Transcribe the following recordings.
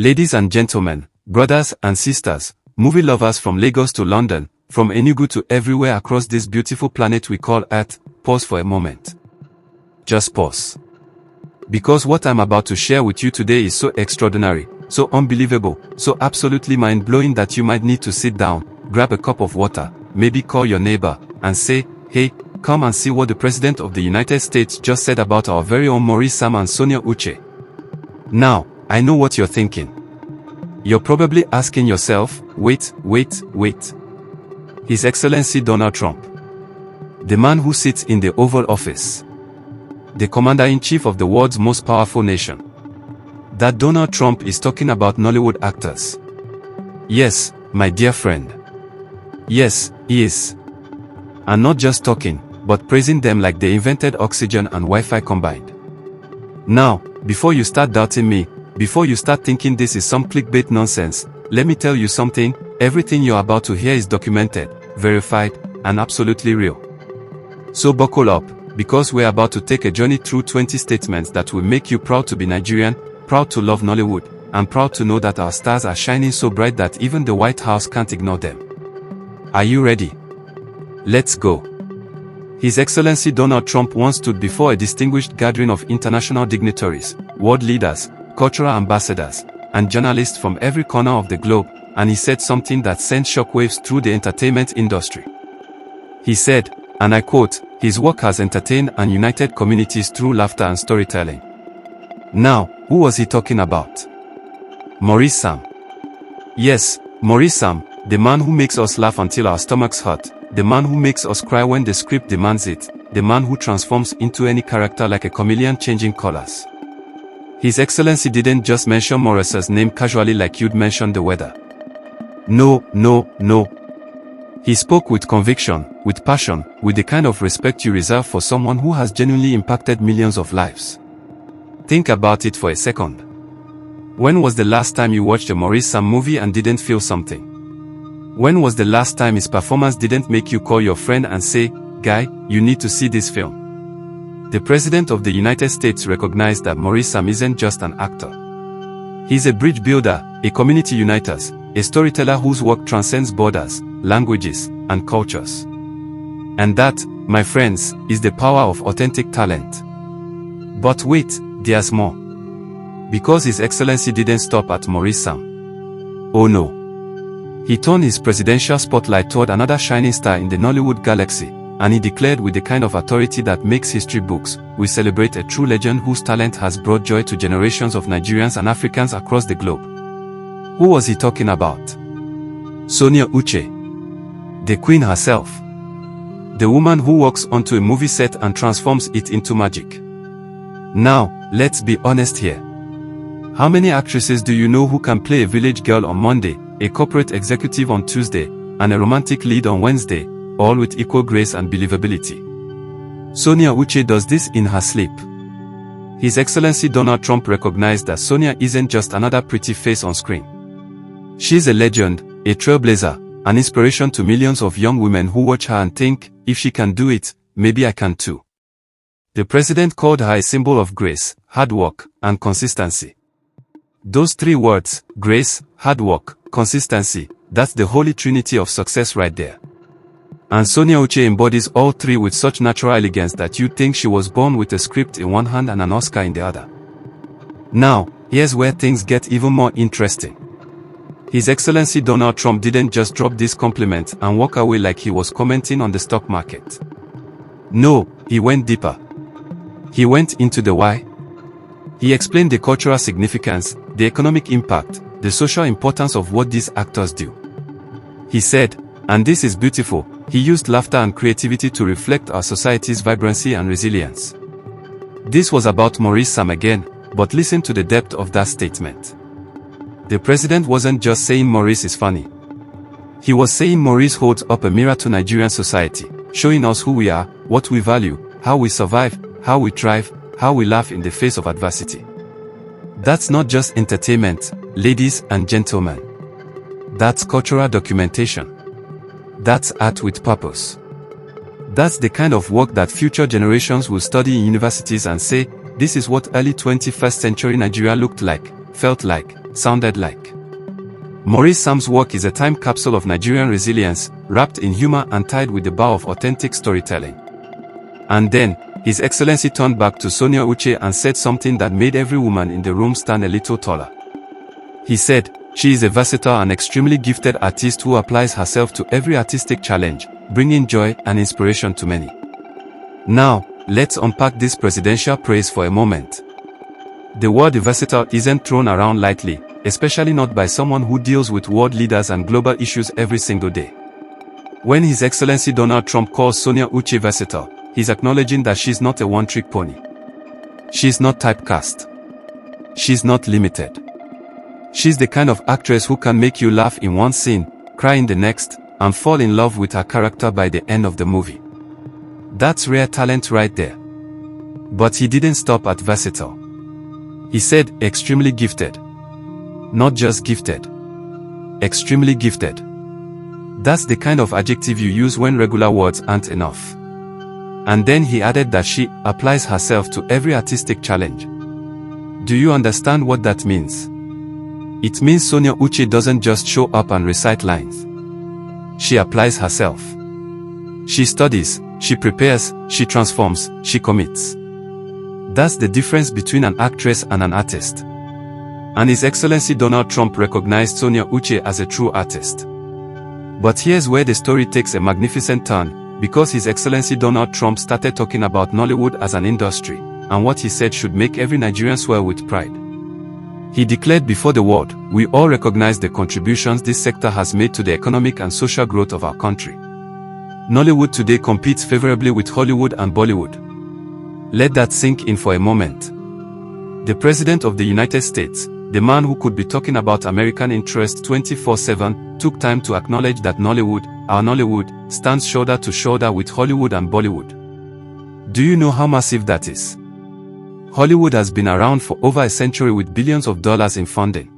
Ladies and gentlemen, brothers and sisters, movie lovers from Lagos to London, from Enugu to everywhere across this beautiful planet we call Earth, pause for a moment. Just pause. Because what I'm about to share with you today is so extraordinary, so unbelievable, so absolutely mind-blowing that you might need to sit down, grab a cup of water, maybe call your neighbor, and say, hey, come and see what the President of the United States just said about our very own Maurice and Sonia Uche. Now, I know what you're thinking. You're probably asking yourself, wait. His Excellency Donald Trump. The man who sits in the Oval Office. The Commander-in-Chief of the world's most powerful nation. That Donald Trump is talking about Nollywood actors. Yes, my dear friend. Yes, he is. And not just talking, but praising them like they invented oxygen and Wi-Fi combined. Now, before you start doubting me, before you start thinking this is some clickbait nonsense, let me tell you something, everything you're about to hear is documented, verified, and absolutely real. So buckle up, because we're about to take a journey through 20 statements that will make you proud to be Nigerian, proud to love Nollywood, and proud to know that our stars are shining so bright that even the White House can't ignore them. Are you ready? Let's go. His Excellency Donald Trump once stood before a distinguished gathering of international dignitaries, world leaders, cultural ambassadors, and journalists from every corner of the globe, and he said something that sent shockwaves through the entertainment industry. He said, and I quote, his work has entertained and united communities through laughter and storytelling. Now, who was he talking about? Maurice. Yes, Maurice, the man who makes us laugh until our stomachs hurt, the man who makes us cry when the script demands it, the man who transforms into any character like a chameleon changing colors. His Excellency didn't just mention Maurice's name casually like you'd mention the weather. No. He spoke with conviction, with passion, with the kind of respect you reserve for someone who has genuinely impacted millions of lives. Think about it for a second. When was the last time you watched a Maurice movie and didn't feel something? When was the last time his performance didn't make you call your friend and say, guy, you need to see this film? The President of the United States recognized that Maurice isn't just an actor. He's a bridge builder, a community uniter, a storyteller whose work transcends borders, languages, and cultures. And that, my friends, is the power of authentic talent. But wait, there's more. Because His Excellency didn't stop at Maurice. Oh no. He turned his presidential spotlight toward another shining star in the Nollywood galaxy, and he declared with the kind of authority that makes history books, we celebrate a true legend whose talent has brought joy to generations of Nigerians and Africans across the globe. Who was he talking about? Sonia Uche. The queen herself. The woman who walks onto a movie set and transforms it into magic. Now, let's be honest here. How many actresses do you know who can play a village girl on Monday, a corporate executive on Tuesday, and a romantic lead on Wednesday, all with equal grace and believability? Sonia Uche does this in her sleep. His Excellency Donald Trump recognized that Sonia isn't just another pretty face on screen. She's a legend, a trailblazer, an inspiration to millions of young women who watch her and think, if she can do it, maybe I can too. The President called her a symbol of grace, hard work, and consistency. Those three words, grace, hard work, consistency, that's the holy trinity of success right there. And Sonia Uche embodies all three with such natural elegance that you'd think she was born with a script in one hand and an Oscar in the other. Now, here's where things get even more interesting. His Excellency Donald Trump didn't just drop this compliment and walk away like he was commenting on the stock market. No, he went deeper. He went into the why. He explained the cultural significance, the economic impact, the social importance of what these actors do. He said, and this is beautiful, he used laughter and creativity to reflect our society's vibrancy and resilience. This was about Maurice again, but listen to the depth of that statement. The President wasn't just saying Maurice is funny. He was saying Maurice holds up a mirror to Nigerian society, showing us who we are, what we value, how we survive, how we thrive, how we laugh in the face of adversity. That's not just entertainment, ladies and gentlemen. That's cultural documentation. That's art with purpose. That's the kind of work that future generations will study in universities and say, this is what early 21st century Nigeria looked like, felt like, sounded like. Maurice Sam's work is a time capsule of Nigerian resilience, wrapped in humor and tied with the bow of authentic storytelling. And then, His Excellency turned back to Sonia Uche and said something that made every woman in the room stand a little taller. He said, "She is a versatile and extremely gifted artist who applies herself to every artistic challenge, bringing joy and inspiration to many." Now, let's unpack this presidential praise for a moment. The word versatile isn't thrown around lightly, especially not by someone who deals with world leaders and global issues every single day. When His Excellency Donald Trump calls Sonia Uche versatile, he's acknowledging that she's not a one-trick pony. She's not typecast. She's not limited. She's the kind of actress who can make you laugh in one scene, cry in the next, and fall in love with her character by the end of the movie. That's rare talent right there. But he didn't stop at versatile. He said extremely gifted. Not just gifted. Extremely gifted. That's the kind of adjective you use when regular words aren't enough. And then he added that she applies herself to every artistic challenge. Do you understand what that means? It means Sonia Uche doesn't just show up and recite lines. She applies herself. She studies, she prepares, she transforms, she commits. That's the difference between an actress and an artist. And His Excellency Donald Trump recognized Sonia Uche as a true artist. But here's where the story takes a magnificent turn, because His Excellency Donald Trump started talking about Nollywood as an industry, and what he said should make every Nigerian swell with pride. He declared before the world, "We all recognize the contributions this sector has made to the economic and social growth of our country. Nollywood today competes favorably with Hollywood and Bollywood." Let that sink in for a moment. The President of the United States, the man who could be talking about American interests 24/7, took time to acknowledge that Nollywood, our Nollywood, stands shoulder to shoulder with Hollywood and Bollywood. Do you know how massive that is? Hollywood has been around for over a century with billions of dollars in funding.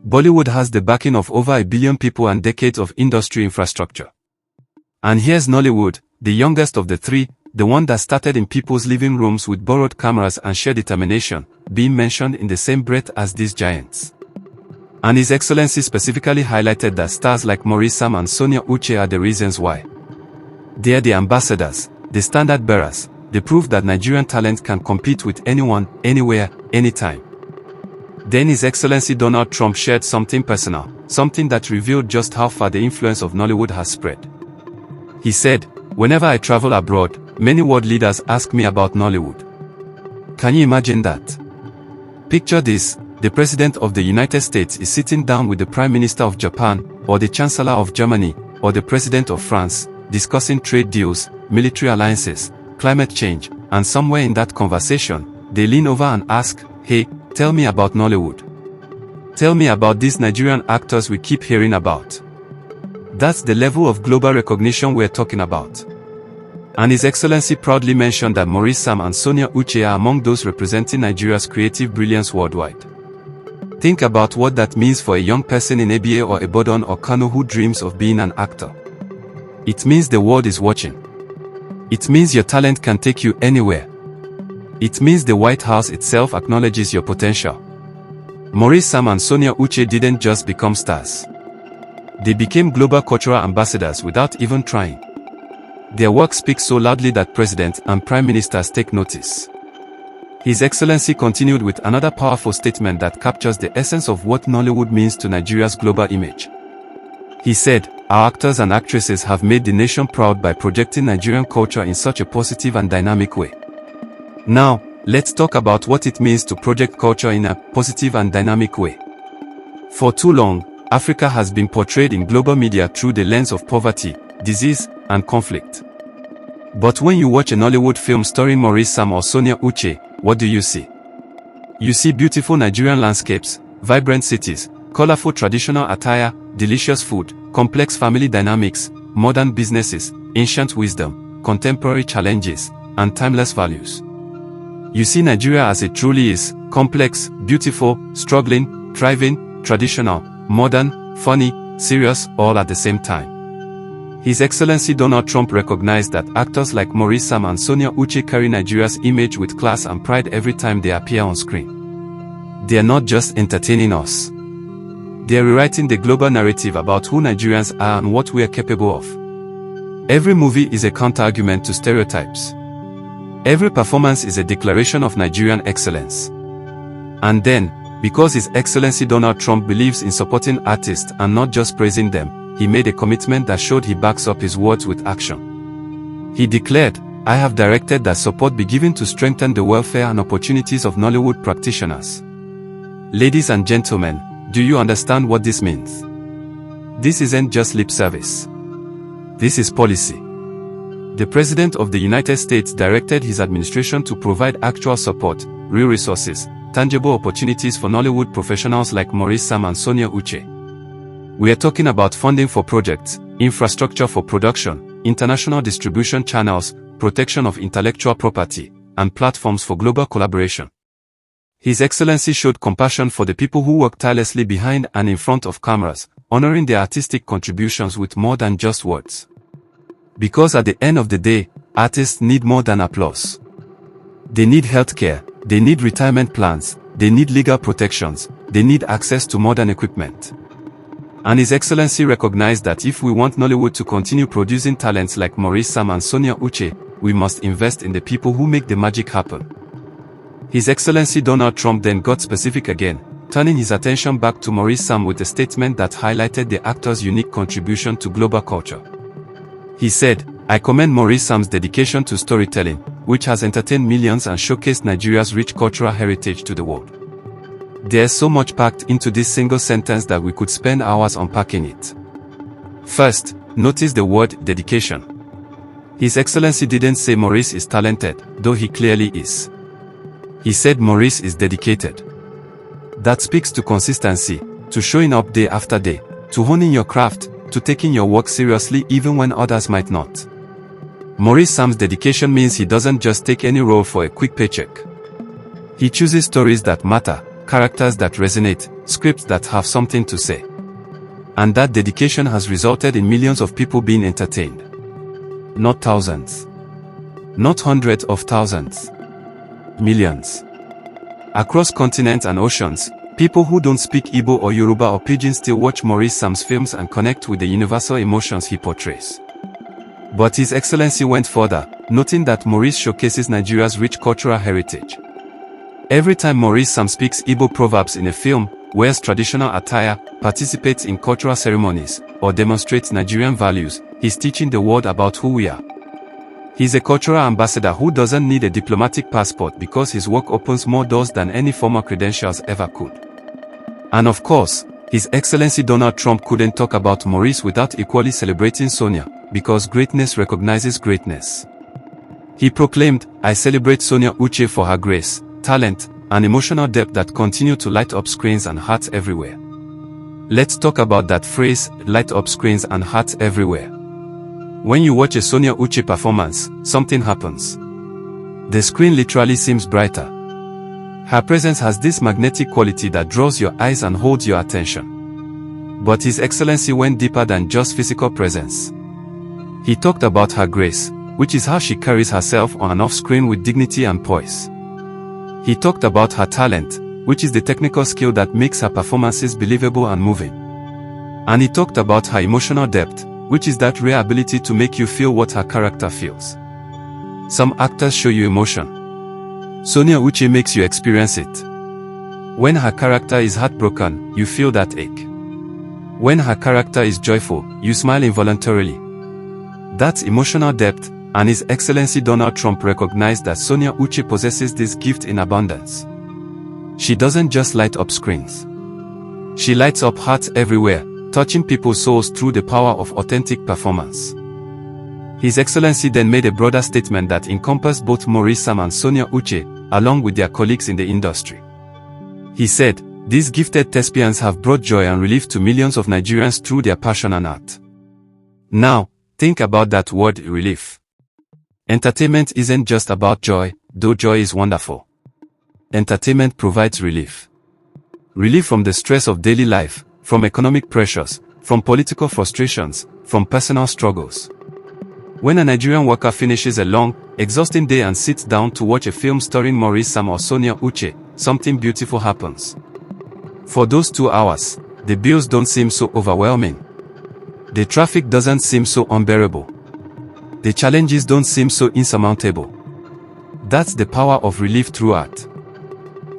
Bollywood has the backing of over 1 billion people and decades of industry infrastructure. And here's Nollywood, the youngest of the three, the one that started in people's living rooms with borrowed cameras and sheer determination, being mentioned in the same breath as these giants. And His Excellency specifically highlighted that stars like Maurice and Sonia Uche are the reasons why. They are the ambassadors, the standard bearers, the proof that Nigerian talent can compete with anyone, anywhere, anytime. Then His Excellency Donald Trump shared something personal, something that revealed just how far the influence of Nollywood has spread. He said, "Whenever I travel abroad, many world leaders ask me about Nollywood." Can you imagine that? Picture this, the President of the United States is sitting down with the Prime Minister of Japan, or the Chancellor of Germany, or the President of France, discussing trade deals, military alliances, climate change, and somewhere in that conversation, they lean over and ask, "Hey, tell me about Nollywood. Tell me about these Nigerian actors we keep hearing about." That's the level of global recognition we're talking about. And His Excellency proudly mentioned that Maurice and Sonia Uche are among those representing Nigeria's creative brilliance worldwide. Think about what that means for a young person in ABA or Ibadan or Kano who dreams of being an actor. It means the world is watching. It means your talent can take you anywhere. It means the White House itself acknowledges your potential. Maurice and Sonia Uche didn't just become stars. They became global cultural ambassadors without even trying. Their work speaks so loudly that presidents and prime ministers take notice. His Excellency continued with another powerful statement that captures the essence of what Nollywood means to Nigeria's global image. He said, "Our actors and actresses have made the nation proud by projecting Nigerian culture in such a positive and dynamic way." Now, let's talk about what it means to project culture in a positive and dynamic way. For too long, Africa has been portrayed in global media through the lens of poverty, disease, and conflict. But when you watch a Nollywood film starring Maurice or Sonia Uche, what do you see? You see beautiful Nigerian landscapes, vibrant cities, colorful traditional attire, delicious food, complex family dynamics, modern businesses, ancient wisdom, contemporary challenges, and timeless values. You see Nigeria as it truly is: complex, beautiful, struggling, thriving, traditional, modern, funny, serious, all at the same time. His Excellency Donald Trump recognized that actors like Maurice and Sonia Uche carry Nigeria's image with class and pride every time they appear on screen. They are not just entertaining us. They are rewriting the global narrative about who Nigerians are and what we are capable of. Every movie is a counter-argument to stereotypes. Every performance is a declaration of Nigerian excellence. And then, because His Excellency Donald Trump believes in supporting artists and not just praising them, he made a commitment that showed he backs up his words with action. He declared, "I have directed that support be given to strengthen the welfare and opportunities of Nollywood practitioners." Ladies and gentlemen, do you understand what this means? This isn't just lip service. This is policy. The President of the United States directed his administration to provide actual support, real resources, tangible opportunities for Nollywood professionals like Maurice and Sonia Uche. We are talking about funding for projects, infrastructure for production, international distribution channels, protection of intellectual property, and platforms for global collaboration. His Excellency showed compassion for the people who work tirelessly behind and in front of cameras, honoring their artistic contributions with more than just words. Because at the end of the day, artists need more than applause. They need healthcare, they need retirement plans, they need legal protections, they need access to modern equipment. And His Excellency recognized that if we want Nollywood to continue producing talents like Maurice and Sonia Uche, we must invest in the people who make the magic happen. His Excellency Donald Trump then got specific again, turning his attention back to Maurice with a statement that highlighted the actor's unique contribution to global culture. He said, "I commend Maurice's dedication to storytelling, which has entertained millions and showcased Nigeria's rich cultural heritage to the world." There's so much packed into this single sentence that we could spend hours unpacking it. First, notice the word dedication. His Excellency didn't say Maurice is talented, though he clearly is. He said Maurice is dedicated. That speaks to consistency, to showing up day after day, to honing your craft, to taking your work seriously even when others might not. Maurice's dedication means he doesn't just take any role for a quick paycheck. He chooses stories that matter, characters that resonate, scripts that have something to say. And that dedication has resulted in millions of people being entertained. Not thousands. Not hundreds of thousands. Millions. Across continents and oceans, people who don't speak Igbo or Yoruba or Pidgin still watch Maurice's films and connect with the universal emotions he portrays. But His Excellency went further, noting that Maurice showcases Nigeria's rich cultural heritage. Every time Maurice speaks Igbo proverbs in a film, wears traditional attire, participates in cultural ceremonies, or demonstrates Nigerian values, he's teaching the world about who we are. He's a cultural ambassador who doesn't need a diplomatic passport because his work opens more doors than any formal credentials ever could. And of course, His Excellency Donald Trump couldn't talk about Maurice without equally celebrating Sonia, because greatness recognizes greatness. He proclaimed, "I celebrate Sonia Uche for her grace, talent, and emotional depth that continue to light up screens and hearts everywhere." Let's talk about that phrase, light up screens and hearts everywhere. When you watch a Sonia Uche performance, something happens. The screen literally seems brighter. Her presence has this magnetic quality that draws your eyes and holds your attention. But His Excellency went deeper than just physical presence. He talked about her grace, which is how she carries herself on and off screen with dignity and poise. He talked about her talent, which is the technical skill that makes her performances believable and moving. And he talked about her emotional depth, which is that rare ability to make you feel what her character feels. Some actors show you emotion. Sonia Uche makes you experience it. When her character is heartbroken, you feel that ache. When her character is joyful, you smile involuntarily. That's emotional depth, and His Excellency Donald Trump recognized that Sonia Uche possesses this gift in abundance. She doesn't just light up screens. She lights up hearts everywhere, touching people's souls through the power of authentic performance. His Excellency then made a broader statement that encompassed both Maurice and Sonia Uche, along with their colleagues in the industry. He said, "These gifted thespians have brought joy and relief to millions of Nigerians through their passion and art." Now, think about that word, relief. Entertainment isn't just about joy, though joy is wonderful. Entertainment provides relief. Relief from the stress of daily life, from economic pressures, from political frustrations, from personal struggles. When a Nigerian worker finishes a long, exhausting day and sits down to watch a film starring Maurice or Sonia Uche, something beautiful happens. For those 2 hours, the bills don't seem so overwhelming. The traffic doesn't seem so unbearable. The challenges don't seem so insurmountable. That's the power of relief through art.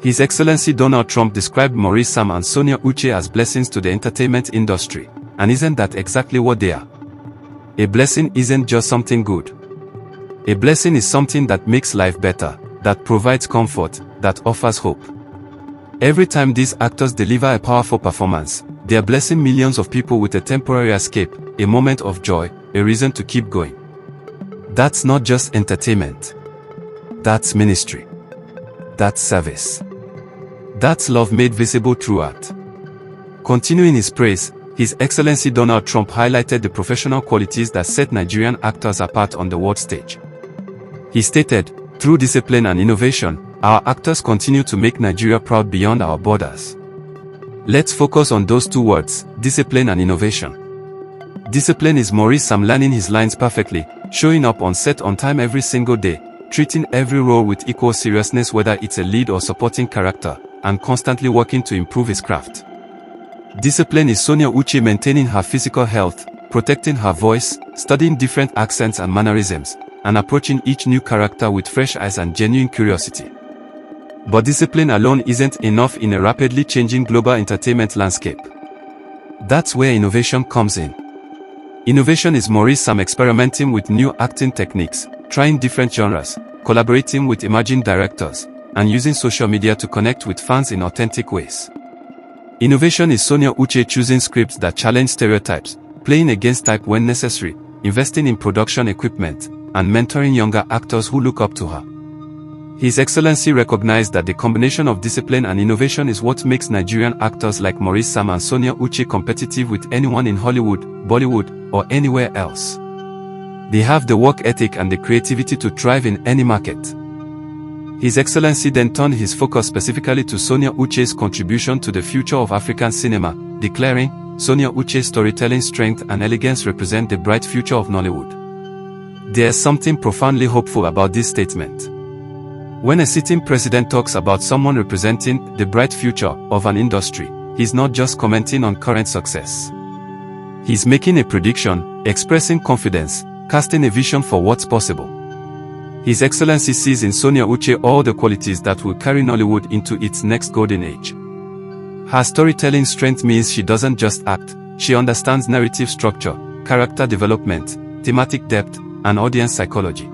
His Excellency Donald Trump described Maurice, Sam and Sonia Uche as blessings to the entertainment industry, and isn't that exactly what they are? A blessing isn't just something good. A blessing is something that makes life better, that provides comfort, that offers hope. Every time these actors deliver a powerful performance, they are blessing millions of people with a temporary escape, a moment of joy, a reason to keep going. That's not just entertainment. That's ministry. That's service. That's love made visible through art. Continuing his praise, His Excellency Donald Trump highlighted the professional qualities that set Nigerian actors apart on the world stage. He stated, "Through discipline and innovation, our actors continue to make Nigeria proud beyond our borders." Let's focus on those 2 words, discipline and innovation. Discipline is Maurice Sam learning his lines perfectly, showing up on set on time every single day, treating every role with equal seriousness whether it's a lead or supporting character, and constantly working to improve his craft. Discipline is Sonia Uche maintaining her physical health, protecting her voice, studying different accents and mannerisms, and approaching each new character with fresh eyes and genuine curiosity. But discipline alone isn't enough in a rapidly changing global entertainment landscape. That's where innovation comes in. Innovation is Maurice Sam experimenting with new acting techniques, trying different genres, collaborating with emerging directors, and using social media to connect with fans in authentic ways. Innovation is Sonia Uche choosing scripts that challenge stereotypes, playing against type when necessary, investing in production equipment, and mentoring younger actors who look up to her. His Excellency recognized that the combination of discipline and innovation is what makes Nigerian actors like Maurice Sam and Sonia Uche competitive with anyone in Hollywood, Bollywood, or anywhere else. They have the work ethic and the creativity to thrive in any market. His Excellency then turned his focus specifically to Sonia Uche's contribution to the future of African cinema, declaring, "Sonia Uche's storytelling strength and elegance represent the bright future of Nollywood." There's something profoundly hopeful about this statement. When a sitting president talks about someone representing the bright future of an industry, he's not just commenting on current success. He's making a prediction, expressing confidence, casting a vision for what's possible. His Excellency sees in Sonia Uche all the qualities that will carry Nollywood into its next golden age. Her storytelling strength means she doesn't just act, she understands narrative structure, character development, thematic depth, and audience psychology.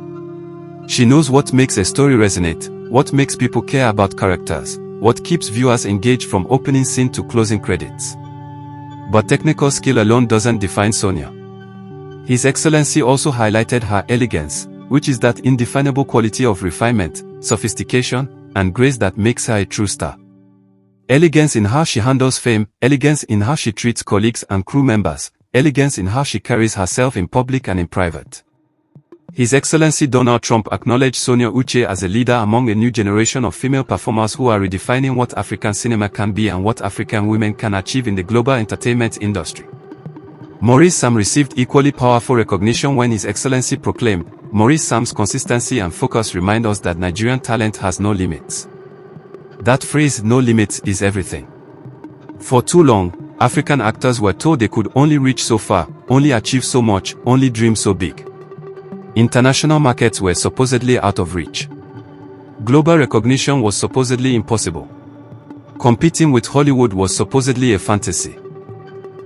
She knows what makes a story resonate, what makes people care about characters, what keeps viewers engaged from opening scene to closing credits. But technical skill alone doesn't define Sonia. His Excellency also highlighted her elegance, which is that indefinable quality of refinement, sophistication, and grace that makes her a true star. Elegance in how she handles fame, elegance in how she treats colleagues and crew members, elegance in how she carries herself in public and in private. His Excellency Donald Trump acknowledged Sonia Uche as a leader among a new generation of female performers who are redefining what African cinema can be and what African women can achieve in the global entertainment industry. Maurice Sam received equally powerful recognition when His Excellency proclaimed, "Maurice Sam's consistency and focus remind us that Nigerian talent has no limits." That phrase, "no limits," is everything. For too long, African actors were told they could only reach so far, only achieve so much, only dream so big. International markets were supposedly out of reach. Global recognition was supposedly impossible. Competing with Hollywood was supposedly a fantasy.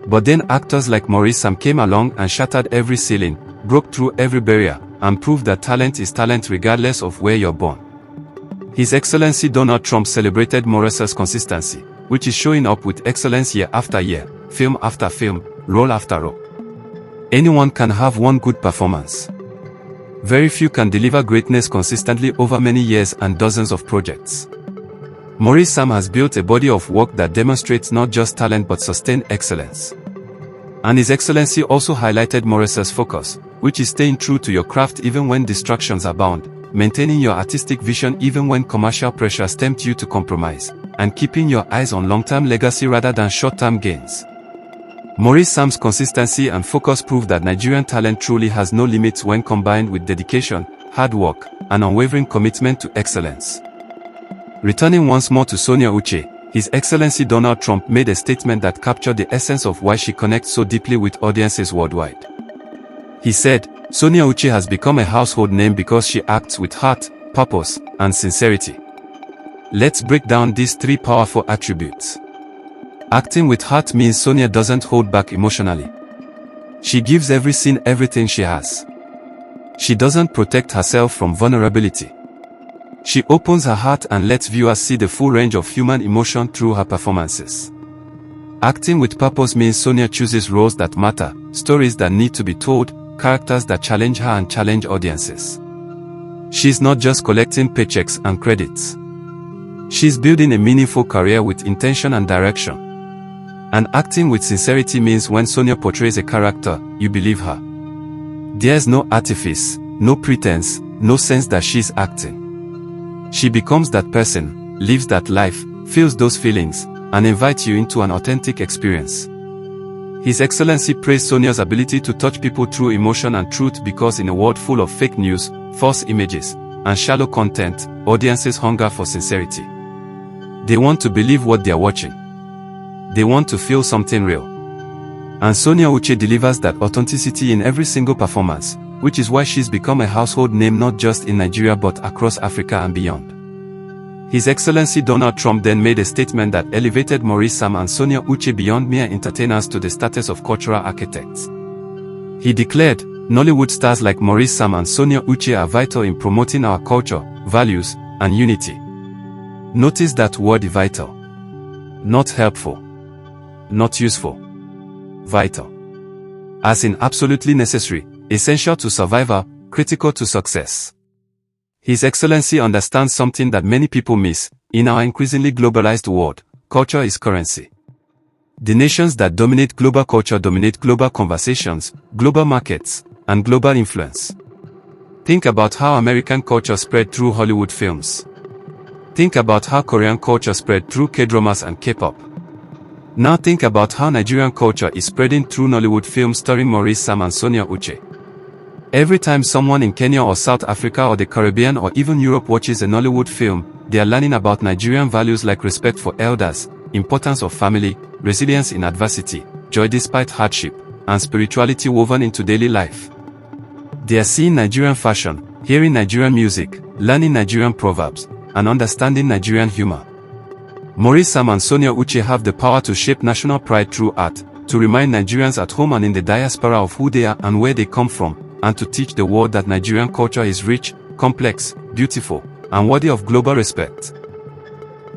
But then actors like Maurice Sam came along and shattered every ceiling, broke through every barrier, and proved that talent is talent regardless of where you're born. His Excellency Donald Trump celebrated Maurice's consistency, which is showing up with excellence year after year, film after film, role after role. Anyone can have one good performance. Very few can deliver greatness consistently over many years and dozens of projects. Maurice Sam has built a body of work that demonstrates not just talent but sustained excellence. And His Excellency also highlighted Maurice's focus, which is staying true to your craft even when distractions abound, maintaining your artistic vision even when commercial pressures tempt you to compromise, and keeping your eyes on long-term legacy rather than short-term gains. Maurice Sam's consistency and focus prove that Nigerian talent truly has no limits when combined with dedication, hard work, and unwavering commitment to excellence. Returning once more to Sonia Uche, His Excellency Donald Trump made a statement that captured the essence of why she connects so deeply with audiences worldwide. He said, Sonia Uche has become a household name because she acts with heart, purpose, and sincerity. Let's break down these three powerful attributes. Acting with heart means Sonia doesn't hold back emotionally. She gives every scene everything she has. She doesn't protect herself from vulnerability. She opens her heart and lets viewers see the full range of human emotion through her performances. Acting with purpose means Sonia chooses roles that matter, stories that need to be told, characters that challenge her and challenge audiences. She's not just collecting paychecks and credits. She's building a meaningful career with intention and direction. And acting with sincerity means when Sonia portrays a character, you believe her. There's no artifice, no pretense, no sense that she's acting. She becomes that person, lives that life, feels those feelings, and invites you into an authentic experience. His Excellency praised Sonia's ability to touch people through emotion and truth because in a world full of fake news, false images, and shallow content, audiences hunger for sincerity. They want to believe what they are watching. They want to feel something real. And Sonia Uche delivers that authenticity in every single performance, which is why she's become a household name not just in Nigeria but across Africa and beyond. His Excellency Donald Trump then made a statement that elevated Maurice and Sonia Uche beyond mere entertainers to the status of cultural architects. He declared, Nollywood stars like Maurice and Sonia Uche are vital in promoting our culture, values, and unity. Notice that word vital. Not helpful. Not useful. Vital. As in absolutely necessary, essential to survival, critical to success. His Excellency understands something that many people miss. In our increasingly globalized world, culture is currency. The nations that dominate global culture dominate global conversations, global markets, and global influence. Think about how American culture spread through Hollywood films. Think about how Korean culture spread through K-dramas and K-pop. Now think about how Nigerian culture is spreading through Nollywood films starring Maurice and Sonia Uche. Every time someone in Kenya or South Africa or the Caribbean or even Europe watches a Nollywood film, they are learning about Nigerian values like respect for elders, importance of family, resilience in adversity, joy despite hardship, and spirituality woven into daily life. They are seeing Nigerian fashion, hearing Nigerian music, learning Nigerian proverbs, and understanding Nigerian humor. Maurice and Sonia Uche have the power to shape national pride through art, to remind Nigerians at home and in the diaspora of who they are and where they come from, and to teach the world that Nigerian culture is rich, complex, beautiful, and worthy of global respect.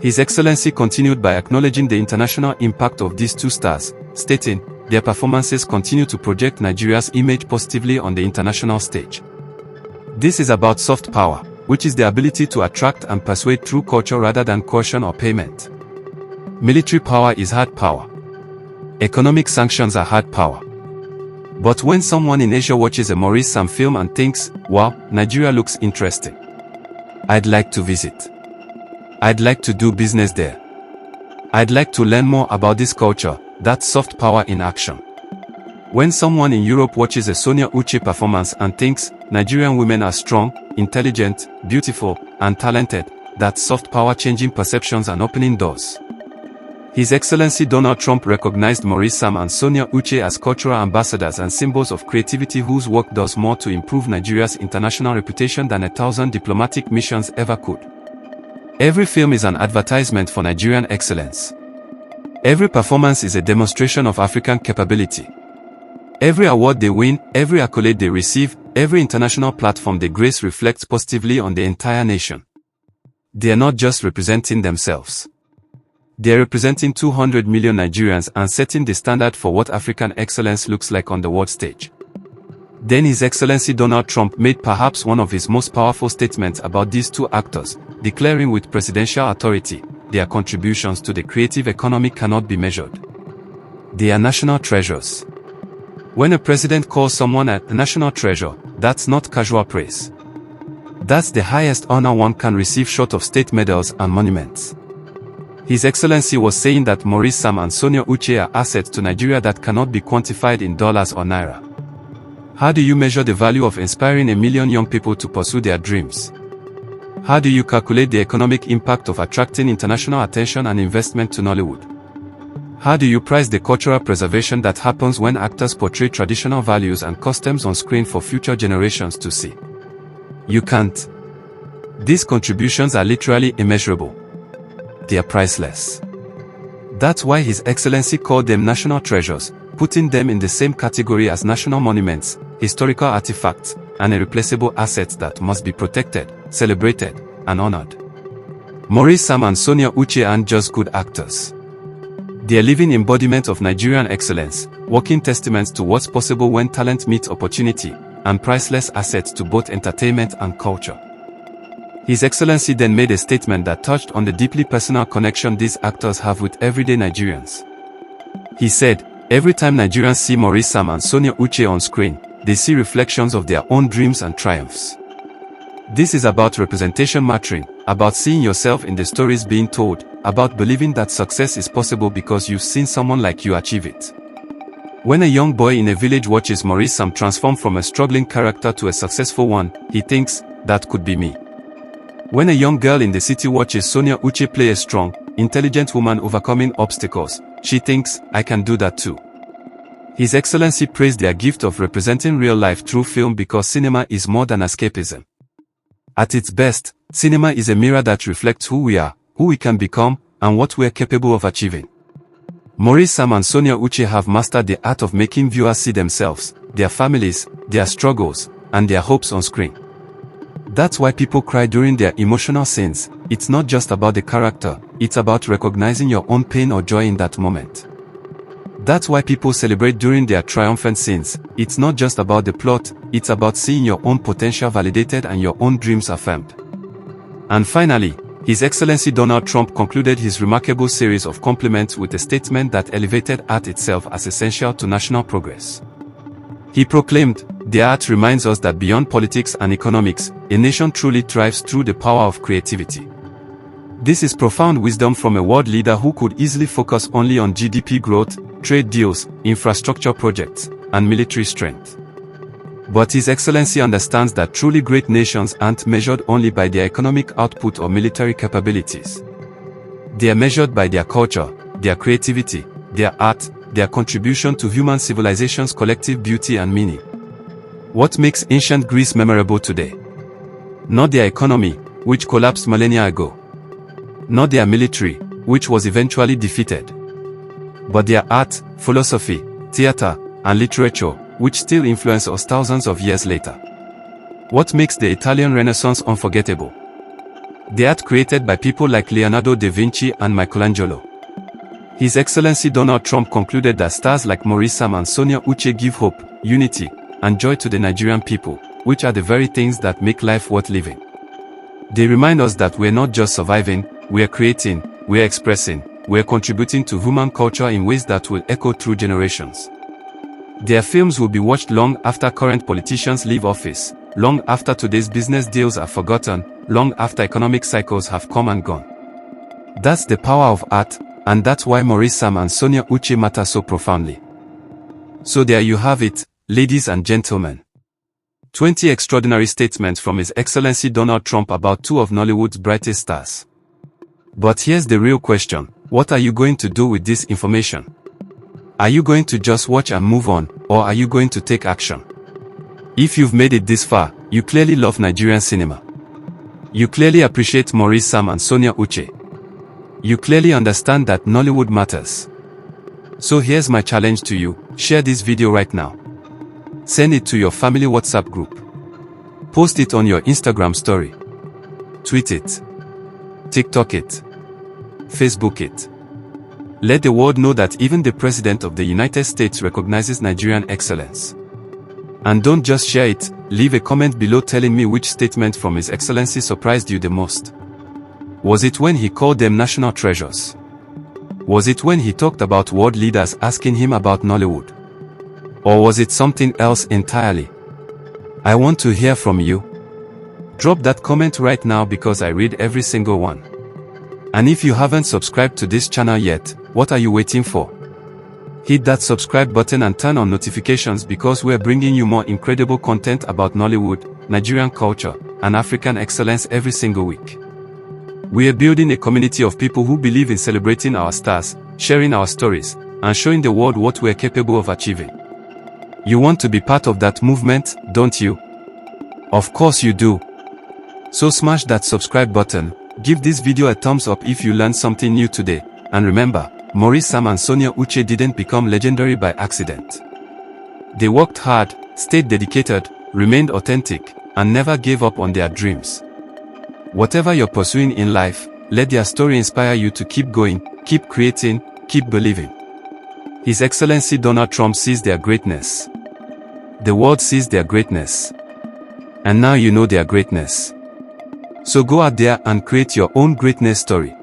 His Excellency continued by acknowledging the international impact of these two stars, stating, their performances continue to project Nigeria's image positively on the international stage. This is about soft power, which is the ability to attract and persuade through culture rather than coercion or payment. Military power is hard power. Economic sanctions are hard power. But when someone in Asia watches a Maurice film and thinks, wow, Nigeria looks interesting. I'd like to visit. I'd like to do business there. I'd like to learn more about this culture, that's soft power in action. When someone in Europe watches a Sonia Uche performance and thinks, Nigerian women are strong, intelligent, beautiful, and talented, that's soft power changing perceptions and opening doors. His Excellency Donald Trump recognized Maurice and Sonia Uche as cultural ambassadors and symbols of creativity whose work does more to improve Nigeria's international reputation than 1,000 diplomatic missions ever could. Every film is an advertisement for Nigerian excellence. Every performance is a demonstration of African capability. Every award they win, every accolade they receive, every international platform they grace reflects positively on the entire nation. They are not just representing themselves. They are representing 200 million Nigerians and setting the standard for what African excellence looks like on the world stage. Then His Excellency Donald Trump made perhaps one of his most powerful statements about these two actors, declaring with presidential authority, their contributions to the creative economy cannot be measured. They are national treasures. When a president calls someone a national treasure, that's not casual praise. That's the highest honor one can receive short of state medals and monuments. His Excellency was saying that Maurice and Sonia Uche are assets to Nigeria that cannot be quantified in dollars or naira. How do you measure the value of inspiring 1 million young people to pursue their dreams? How do you calculate the economic impact of attracting international attention and investment to Nollywood? How do you price the cultural preservation that happens when actors portray traditional values and customs on screen for future generations to see? You can't. These contributions are literally immeasurable. They are priceless. That's why His Excellency called them national treasures, putting them in the same category as national monuments, historical artifacts, and irreplaceable assets that must be protected, celebrated, and honored. Maurice, Sam, and Sonia Uche aren't just good actors. They are living embodiment of Nigerian excellence, walking testaments to what's possible when talent meets opportunity, and priceless assets to both entertainment and culture. His Excellency then made a statement that touched on the deeply personal connection these actors have with everyday Nigerians. He said, "Every time Nigerians see Maurice, Sam, and Sonia Uche on screen, they see reflections of their own dreams and triumphs. This is about representation mattering, about seeing yourself in the stories being told, about believing that success is possible because you've seen someone like you achieve it." When a young boy in a village watches Maurice Sam transform from a struggling character to a successful one, he thinks, "That could be me." When a young girl in the city watches Sonia Uche play a strong, intelligent woman overcoming obstacles, she thinks, "I can do that too." His Excellency praised their gift of representing real life through film because cinema is more than escapism. At its best, cinema is a mirror that reflects who we are, who we can become, and what we are capable of achieving. Maurice, Sam, and Sonia Uche have mastered the art of making viewers see themselves, their families, their struggles, and their hopes on screen. That's why people cry during their emotional scenes. It's not just about the character, it's about recognizing your own pain or joy in that moment. That's why people celebrate during their triumphant scenes. It's not just about the plot, it's about seeing your own potential validated and your own dreams affirmed. And finally, His Excellency Donald Trump concluded his remarkable series of compliments with a statement that elevated art itself as essential to national progress. He proclaimed, "The art reminds us that beyond politics and economics, a nation truly thrives through the power of creativity." This is profound wisdom from a world leader who could easily focus only on GDP growth, trade deals, infrastructure projects, and military strength. But His Excellency understands that truly great nations aren't measured only by their economic output or military capabilities. They are measured by their culture, their creativity, their art, their contribution to human civilization's collective beauty and meaning. What makes ancient Greece memorable today? Not their economy, which collapsed millennia ago. Not their military, which was eventually defeated. But their art, philosophy, theater, and literature, which still influence us thousands of years later. What makes the Italian Renaissance unforgettable? The art created by people like Leonardo da Vinci and Michelangelo. His Excellency Donald Trump concluded that stars like Maurice, Sam, and Sonia Uche give hope, unity, and joy to the Nigerian people, which are the very things that make life worth living. They remind us that we're not just surviving, we're creating, we're expressing, we're contributing to human culture in ways that will echo through generations. Their films will be watched long after current politicians leave office, long after today's business deals are forgotten, long after economic cycles have come and gone. That's the power of art, and that's why Maurice, Sam, and Sonia Uche matter so profoundly. So there you have it, ladies and gentlemen. 20 extraordinary statements from His Excellency Donald Trump about two of Nollywood's brightest stars. But here's the real question: what are you going to do with this information? Are you going to just watch and move on, or are you going to take action? If you've made it this far, you clearly love Nigerian cinema. You clearly appreciate Maurice, Sam, and Sonia Uche. You clearly understand that Nollywood matters. So here's my challenge to you: share this video right now. Send it to your family WhatsApp group. Post it on your Instagram story. Tweet it. TikTok it. Facebook it. Let the world know that even the President of the United States recognizes Nigerian excellence. And don't just share it, leave a comment below telling me which statement from His Excellency surprised you the most. Was it when he called them national treasures? Was it when he talked about world leaders asking him about Nollywood? Or was it something else entirely? I want to hear from you. Drop that comment right now because I read every single one. And if you haven't subscribed to this channel yet, what are you waiting for? Hit that subscribe button and turn on notifications because we're bringing you more incredible content about Nollywood, Nigerian culture, and African excellence every single week. We are building a community of people who believe in celebrating our stars, sharing our stories, and showing the world what we are capable of achieving. You want to be part of that movement, don't you? Of course you do. So smash that subscribe button, give this video a thumbs up if you learned something new today, and remember, Maurice, Sam and Sonia Uche didn't become legendary by accident. They worked hard, stayed dedicated, remained authentic, and never gave up on their dreams. Whatever you're pursuing in life, let their story inspire you to keep going, keep creating, keep believing. His Excellency Donald Trump sees their greatness. The world sees their greatness. And now you know their greatness. So go out there and create your own greatness story.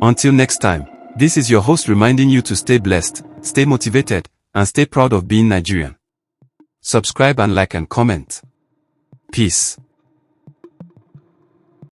Until next time, this is your host reminding you to stay blessed, stay motivated, and stay proud of being Nigerian. Subscribe and like and comment. Peace.